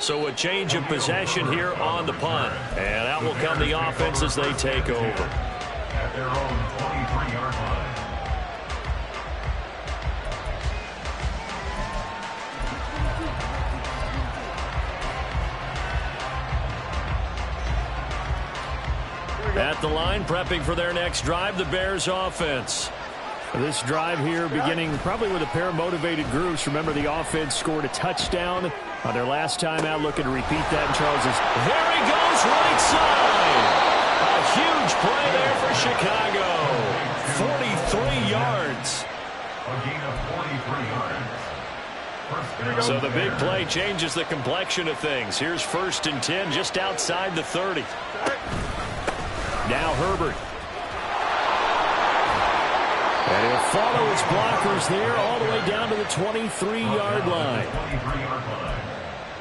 [SPEAKER 1] So a change of possession here on the punt. And out will come the offense as they take over.
[SPEAKER 4] At their own 23-yard line.
[SPEAKER 1] At the line, prepping for their next drive, the Bears offense. This drive here beginning probably with a pair of motivated groups. Remember, the offense scored a touchdown on their last time out. Looking to repeat that in Charles's. There he goes, right side. A huge play there for Chicago. 43 yards.
[SPEAKER 4] A gain of 43 yards.
[SPEAKER 1] So the big play changes the complexion of things. Here's first and 10 just outside the 30. Now Herbert. And he'll follow his blockers there all the way down to the 23-yard line.
[SPEAKER 4] 23-yard line.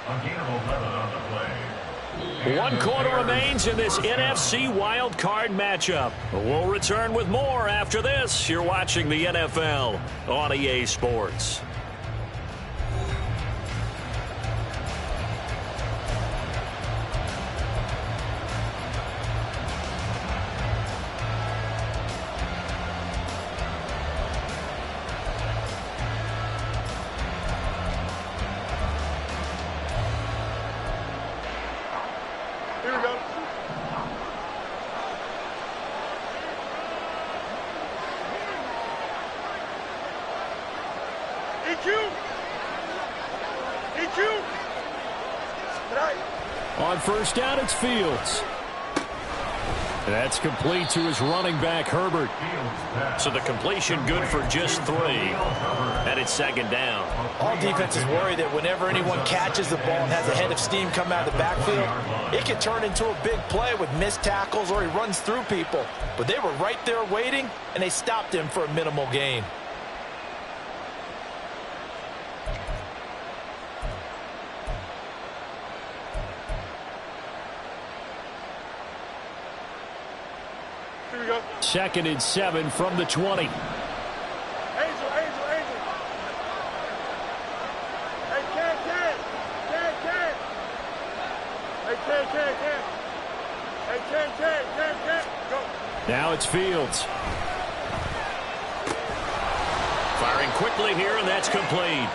[SPEAKER 4] A gain of 11 on the play.
[SPEAKER 1] 1 quarter remains in this NFC wild card matchup. We'll return with more after this. You're watching the NFL on EA Sports.
[SPEAKER 2] Here we go. EQ. EQ. Right.
[SPEAKER 1] On first down, it's Fields. That's complete to his running back, Herbert. So the completion good for just 3. And it's second down.
[SPEAKER 3] All defenses worry that whenever anyone catches the ball and has a head of steam come out of the backfield, it can turn into a big play with missed tackles or he runs through people. But they were right there waiting, and they stopped him for a minimal gain.
[SPEAKER 2] Here we go.
[SPEAKER 1] 2nd and 7 from the 20.
[SPEAKER 2] Angel. Hey, Ken. Hey, Ken. Go.
[SPEAKER 1] Now it's Fields. Firing quickly here, and that's complete.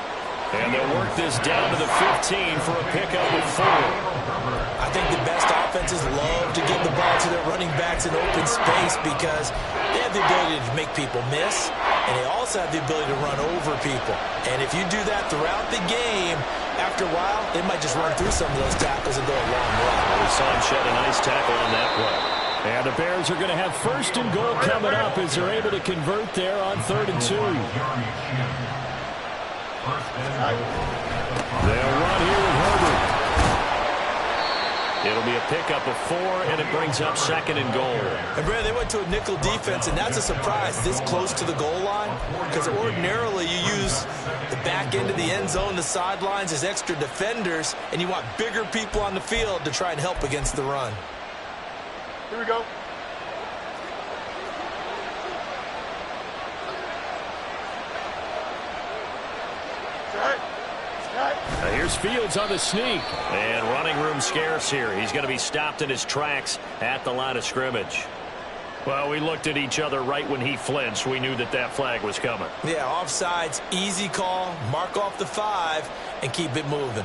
[SPEAKER 1] And they'll work this down to the 15 for a pickup of 4.
[SPEAKER 3] I think the best offenses love to give the ball to their running backs in open space because they have the ability to make people miss, and they also have the ability to run over people. And if you do that throughout the game, after a while, they might just run through some of those tackles and go a long way.
[SPEAKER 1] We saw him shed a nice tackle on that play. And the Bears are going to have 1st and goal coming up as they're able to convert there on 3rd and 2. They'll run here with Herbert. It'll be a pickup of 4, and it brings up 2nd and goal.
[SPEAKER 3] And, Brad, they went to a nickel defense, and that's a surprise this close to the goal line because ordinarily you use the back end of the end zone, the sidelines as extra defenders, and you want bigger people on the field to try and help against the run.
[SPEAKER 2] Here we go.
[SPEAKER 1] Now here's Fields on the sneak. And running room scarce here. He's going to be stopped in his tracks at the line of scrimmage. Well, we looked at each other right when he flinched. We knew that that flag was coming.
[SPEAKER 3] Yeah, offsides, easy call, mark off the 5, and keep it moving.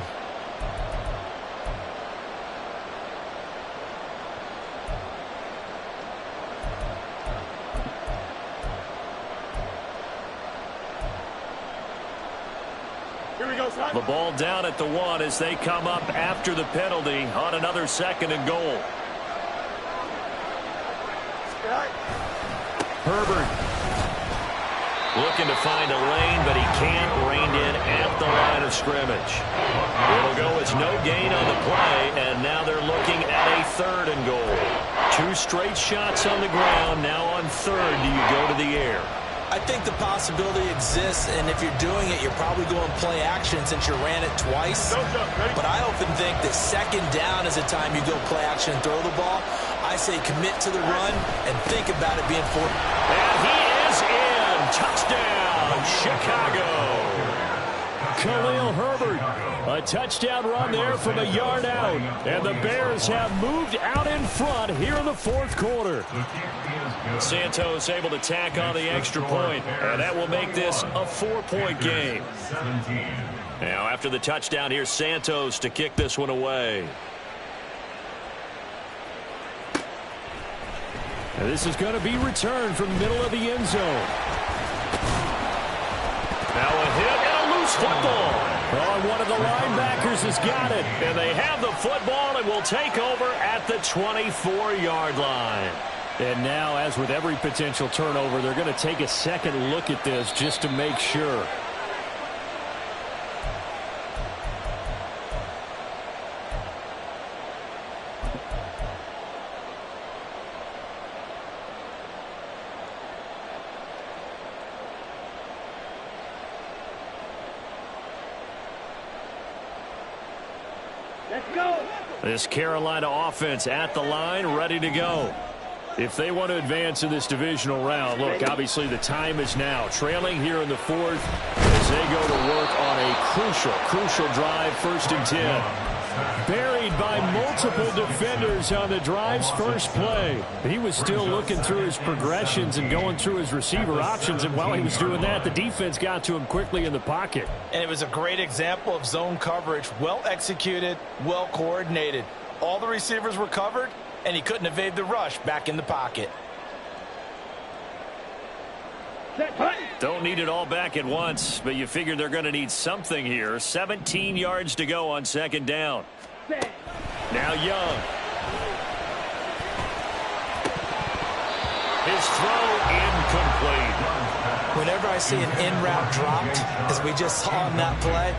[SPEAKER 2] Here we go, son.
[SPEAKER 1] The ball down at the 1 as they come up after the penalty on another 2nd and goal. Herbert looking to find a lane, but he can't rein in at the line of scrimmage. It'll go as no gain on the play, and now they're looking at a 3rd and goal. 2 straight shots on the ground. Now on 3rd, do you go to the air?
[SPEAKER 3] I think the possibility exists, and if you're doing it, you're probably going play action since you ran it twice. But I often think that 2nd down is the time you go play action and throw the ball. I say commit to the run and think about it being 4.
[SPEAKER 1] And he is in. Touchdown, Chicago. Khalil Herbert. A touchdown run there from a yard out. And the Bears have moved out in front here in the 4th quarter. Santos able to tack on the extra point, and that will make this a 4-point game. Now after the touchdown, here's Santos to kick this one away. And this is going to be returned from the middle of the end zone. Now a hit and a loose football. Oh, one of the linebackers has got it. And they have the football and will take over at the 24-yard line. And now, as with every potential turnover, they're going to take a second look at this just to make sure.
[SPEAKER 5] Let's go.
[SPEAKER 1] This Carolina offense at the line, ready to go. If they want to advance in this divisional round, look, obviously the time is now. Trailing here in the fourth as they go to work on a crucial drive, 1st and 10. Buried by multiple defenders on the drive's first play. He was still looking through his progressions and going through his receiver options, and while he was doing that, the defense got to him quickly in the pocket.
[SPEAKER 3] And it was a great example of zone coverage. Well executed, well coordinated. All the receivers were covered, and he couldn't evade the rush back in the pocket.
[SPEAKER 1] Don't need it all back at once, but you figure they're going to need something here. 17 yards to go on 2nd down. Now Young. His throw incomplete.
[SPEAKER 6] Whenever I see an in-route dropped, as we just saw on that play,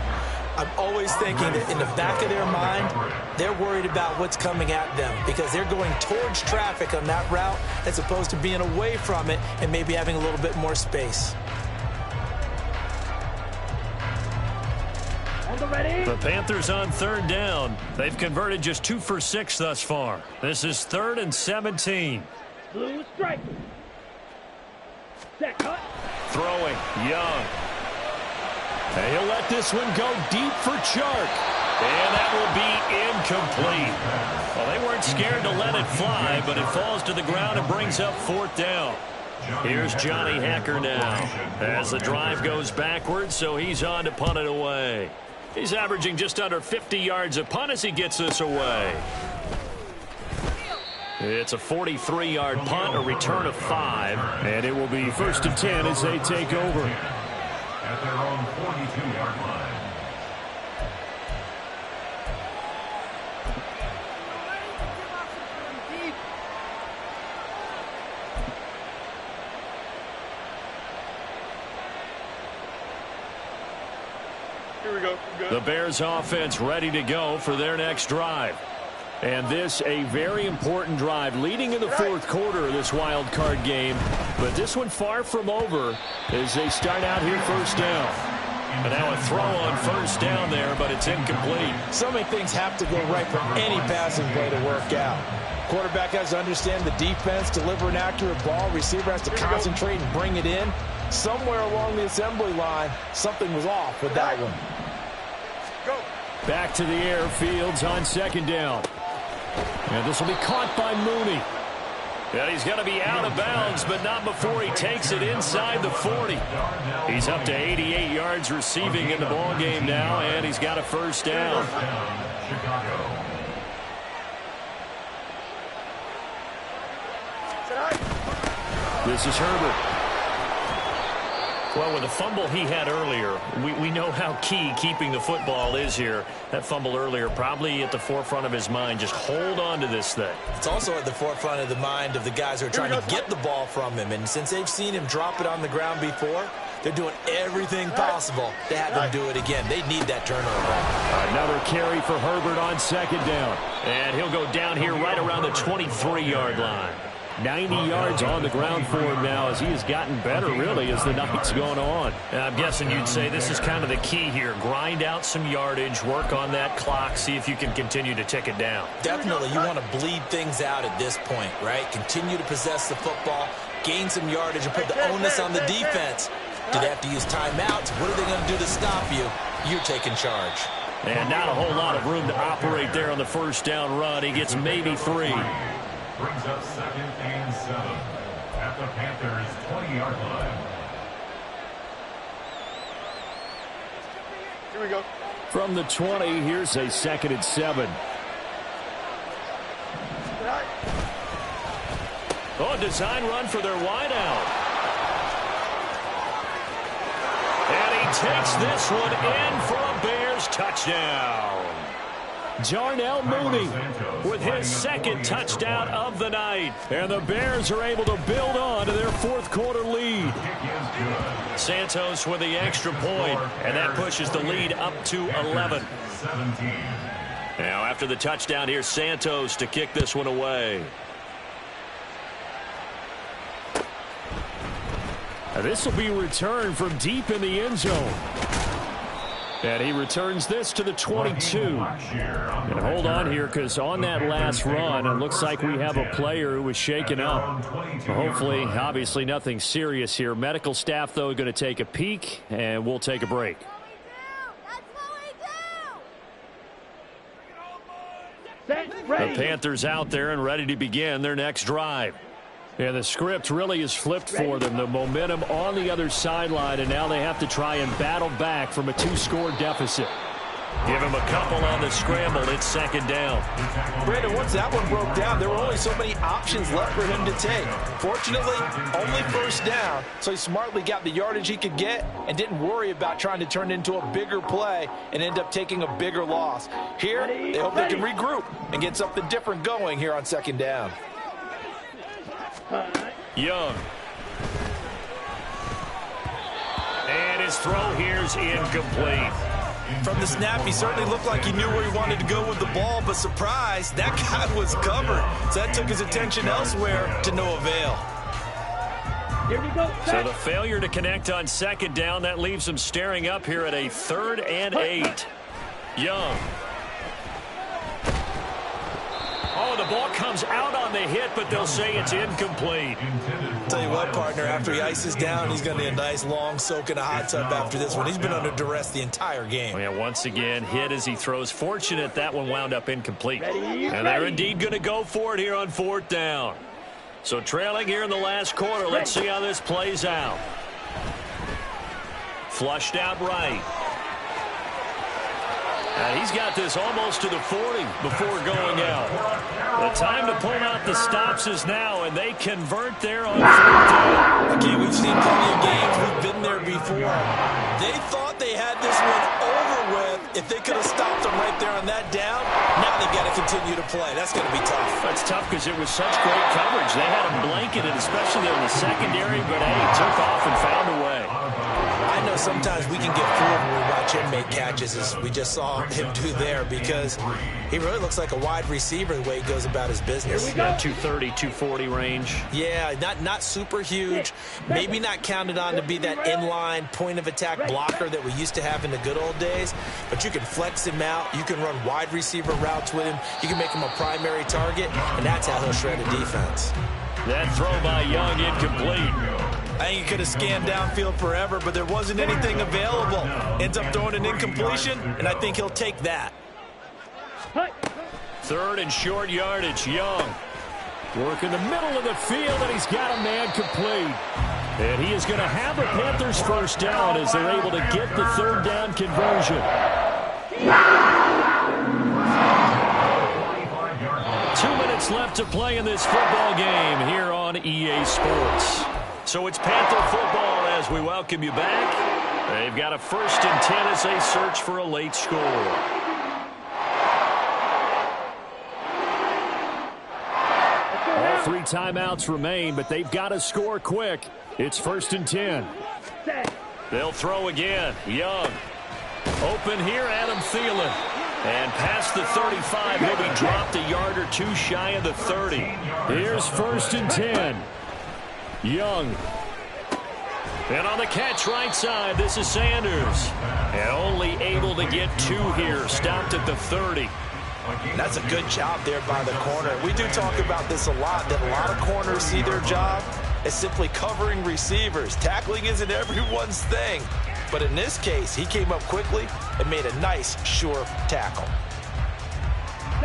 [SPEAKER 6] I'm always thinking that in the back of their mind, they're worried about what's coming at them because they're going towards traffic on that route as opposed to being away from it and maybe having a little bit more space.
[SPEAKER 1] The Panthers on 3rd down. They've converted just 2 for 6 thus far. This is 3rd and 17.
[SPEAKER 5] Blue striker. Set cut.
[SPEAKER 1] Throwing, Young. And he'll let this one go deep for Chark. And that will be incomplete. Well, they weren't scared to let it fly, but it falls to the ground and brings up 4th down. Here's Johnny Hacker now as the drive goes backwards, so he's on to punt it away. He's averaging just under 50 yards a punt as he gets this away. It's a 43-yard punt, a return of 5, and it will be 1st and 10 as they take over.
[SPEAKER 4] At their own 42-yard line.
[SPEAKER 2] Here we go.
[SPEAKER 1] The Bears offense ready to go for their next drive. And this a very important drive leading in the 4th quarter of this wild card game. But this one far from over as they start out here 1st down. And now a throw on 1st down there, but it's incomplete.
[SPEAKER 3] So many things have to go right for any passing play to work out. Quarterback has to understand the defense, deliver an accurate ball. Receiver has to concentrate and bring it in. Somewhere along the assembly line, something was off with that one.
[SPEAKER 2] Go.
[SPEAKER 1] Back to the air, Fields on 2nd down. And this will be caught by Mooney. And he's going to be out of bounds, but not before he takes it inside the 40. He's up to 88 yards receiving in the ballgame now, and he's got a 1st down.
[SPEAKER 4] Chicago.
[SPEAKER 1] This is Herbert. Well, with the fumble he had earlier, we know how key keeping the football is here. That fumble earlier probably at the forefront of his mind. Just hold on to this thing.
[SPEAKER 6] It's also at the forefront of the mind of the guys who are trying to get the ball from him. And since they've seen him drop it on the ground before, they're doing everything possible to have him do it again. They need that turnover.
[SPEAKER 1] Another carry for Herbert on 2nd down. And he'll go down here right around the 23-yard line. 90 yards on the ground for him now as he has gotten better, really, as the night's gone on. And I'm guessing you'd say this is kind of the key here. Grind out some yardage, work on that clock, see if you can continue to tick it down.
[SPEAKER 6] Definitely, you want to bleed things out at this point, right? Continue to possess the football, gain some yardage, and put the onus on the defense. Do they have to use timeouts? What are they going to do to stop you? You're taking charge.
[SPEAKER 1] And not a whole lot of room to operate there on the 1st down run. He gets maybe 3.
[SPEAKER 4] Brings up 2nd and 7 at the Panthers' 20-yard line.
[SPEAKER 2] Here we go.
[SPEAKER 1] From the 20, here's a 2nd and 7. Oh, design run for their wideout. And he takes this one in for a Bears touchdown. Jarnell Mooney with his 2nd touchdown of the night. And the Bears are able to build on to their 4th quarter lead. Santos with the extra point, and that pushes the lead up to 11. Now after the touchdown, here's Santos to kick this one away. This will be returned from deep in the end zone. And he returns this to the 22. And hold on here, because on that last run, it looks like we have a player who was shaken up. Hopefully, obviously, nothing serious here. Medical staff, though, going to take a peek, and we'll take a break. The Panthers out there and ready to begin their next drive. And the script really is flipped for them. The momentum on the other sideline, and now they have to try and battle back from a 2-score deficit. Give him a couple on the scramble. It's second down.
[SPEAKER 3] Brandon, once that one broke down, there were only so many options left for him to take. Fortunately, only first down, so he smartly got the yardage he could get and didn't worry about trying to turn it into a bigger play and end up taking a bigger loss. Here, they hope they can regroup and get something different going here on second down.
[SPEAKER 1] Young. And his throw here's incomplete.
[SPEAKER 6] From the snap, he certainly looked like he knew where he wanted to go with the ball, but surprise, that guy was covered. So that took his attention elsewhere to no avail.
[SPEAKER 5] Here we go.
[SPEAKER 1] So the failure to connect on second down, that leaves him staring up here at a 3rd and 8. Young. Oh, the ball comes out on the hit, but they'll say it's incomplete.
[SPEAKER 6] Tell you what, partner, after he ices down, he's going to need a nice long soak in a hot tub after this one. He's been under duress the entire game.
[SPEAKER 1] Oh, yeah, once again, hit as he throws. Fortunate that one wound up incomplete. And they're indeed going to go for it here on 4th down. So trailing here in the last quarter. Let's see how this plays out. Flushed out right. And he's got this almost to the 40 before going out. The time to pull out the stops is now, and they convert there on 4th down.
[SPEAKER 6] Again, we've seen plenty of games. We've been there before. They thought they had this one over with if they could have stopped them right there on that down. Now they've got to continue to play. That's going to be tough.
[SPEAKER 1] That's tough because it was such great coverage. They had him blanketed, especially there in the secondary, but hey, he took off and found a way.
[SPEAKER 6] I know sometimes we can get fooled when we watch him make catches, as we just saw him do there, because he really looks like a wide receiver the way he goes about his business.
[SPEAKER 1] Yeah, 230, 240 range.
[SPEAKER 6] Yeah, not super huge. Maybe not counted on to be that inline point-of-attack blocker that we used to have in the good old days, but you can flex him out. You can run wide receiver routes with him. You can make him a primary target, and that's how he'll shred a defense.
[SPEAKER 1] That throw by Young incomplete.
[SPEAKER 6] I think he could have scanned downfield forever, but there wasn't anything available. Ends up throwing an incompletion, and I think he'll take that.
[SPEAKER 1] 3rd and short yardage. Young. Work in the middle of the field, and he's got a man complete. And he is going to have the Panthers first down as they're able to get the 3rd down conversion. 2 minutes left to play in this football game here on EA Sports. So it's Panther football as we welcome you back. They've got a 1st and 10 as they search for a late score. All 3 timeouts remain, but they've got to score quick. It's 1st and 10. They'll throw again. Young. Open here, Adam Thielen. And past the 35, he'll be dropped a yard or 2 shy of the 30. Here's 1st and 10. Young. And on the catch right side, this is Sanders. And only able to get 2 here. Stopped at the 30.
[SPEAKER 3] That's a good job there by the corner. We do talk about this a lot, that a lot of corners see their job as simply covering receivers. Tackling isn't everyone's thing. But in this case, he came up quickly and made a nice, sure tackle.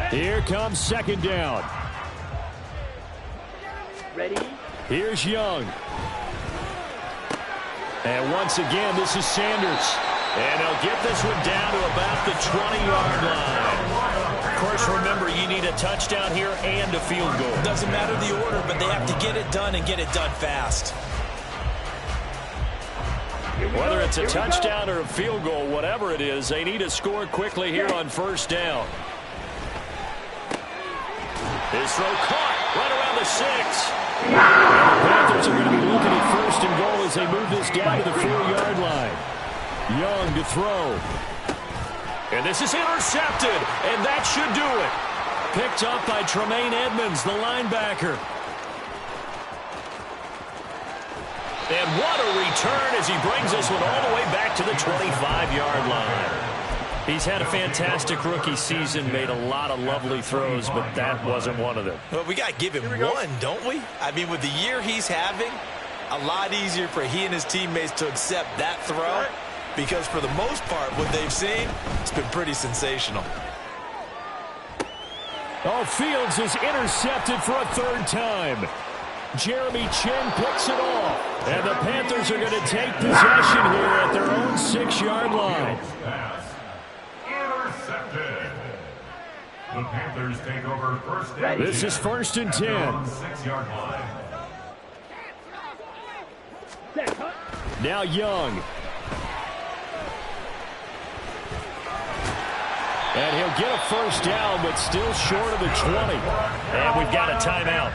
[SPEAKER 1] Here comes 2nd down.
[SPEAKER 5] Ready?
[SPEAKER 1] Here's Young. And once again, this is Sanders. And he'll get this one down to about the 20-yard line. Of course, remember, you need a touchdown here and a field goal.
[SPEAKER 6] Doesn't matter the order, but they have to get it done and get it done fast.
[SPEAKER 1] Whether it's a touchdown or a field goal, whatever it is, they need to score quickly here on 1st down. His throw caught right around the 6. And the Panthers are going to be looking at 1st and goal as they move this down to the 4-yard line. Young to throw. And this is intercepted, and that should do it. Picked up by Tremaine Edmonds, the linebacker. And what a return as he brings this one all the way back to the 25-yard line. He's had a fantastic rookie season, made a lot of lovely throws, but that wasn't one of them.
[SPEAKER 6] Well, we got to give him one, don't we? I mean, with the year he's having, a lot easier for he and his teammates to accept that throw because for the most part, what they've seen, it's been pretty sensational.
[SPEAKER 1] Oh, Fields is intercepted for a third time. Jeremy Chin picks it off. And the Panthers are going to take possession here at their own 6-yard line.
[SPEAKER 4] Intercepted. The Panthers take over first and 10.
[SPEAKER 1] This is 1st and 10.
[SPEAKER 4] 6-yard line.
[SPEAKER 1] Now Young. And he'll get a first down, but still short of the 20. And we've got a timeout.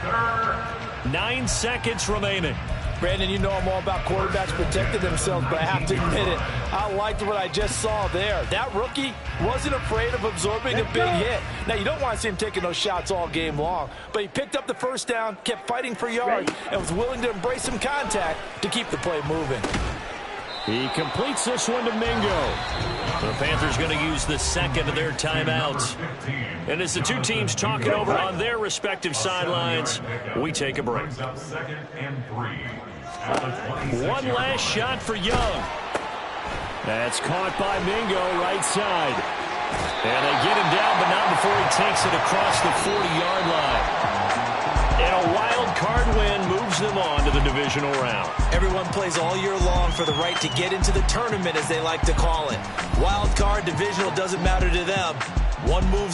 [SPEAKER 1] 9 seconds remaining.
[SPEAKER 6] Brandon, you know I'm all about quarterbacks protecting themselves, but I have to admit it. I liked what I just saw there. That rookie wasn't afraid of absorbing a big hit. Now, you don't want to see him taking those shots all game long, but he picked up the first down, kept fighting for yards, and was willing to embrace some contact to keep the play moving.
[SPEAKER 1] He completes this one to Mingo. The Panthers going to use the second of their timeouts. And as the two teams talk it over on their respective sidelines, we take a break. One last shot for Young. That's caught by Mingo right side. And they get him down, but not before he takes it across the 40-yard line. And a wild card win moves them on to the divisional round.
[SPEAKER 6] Everyone plays all year long for the right to get into the tournament, as they like to call it. Wild card, divisional, doesn't matter to them. One moves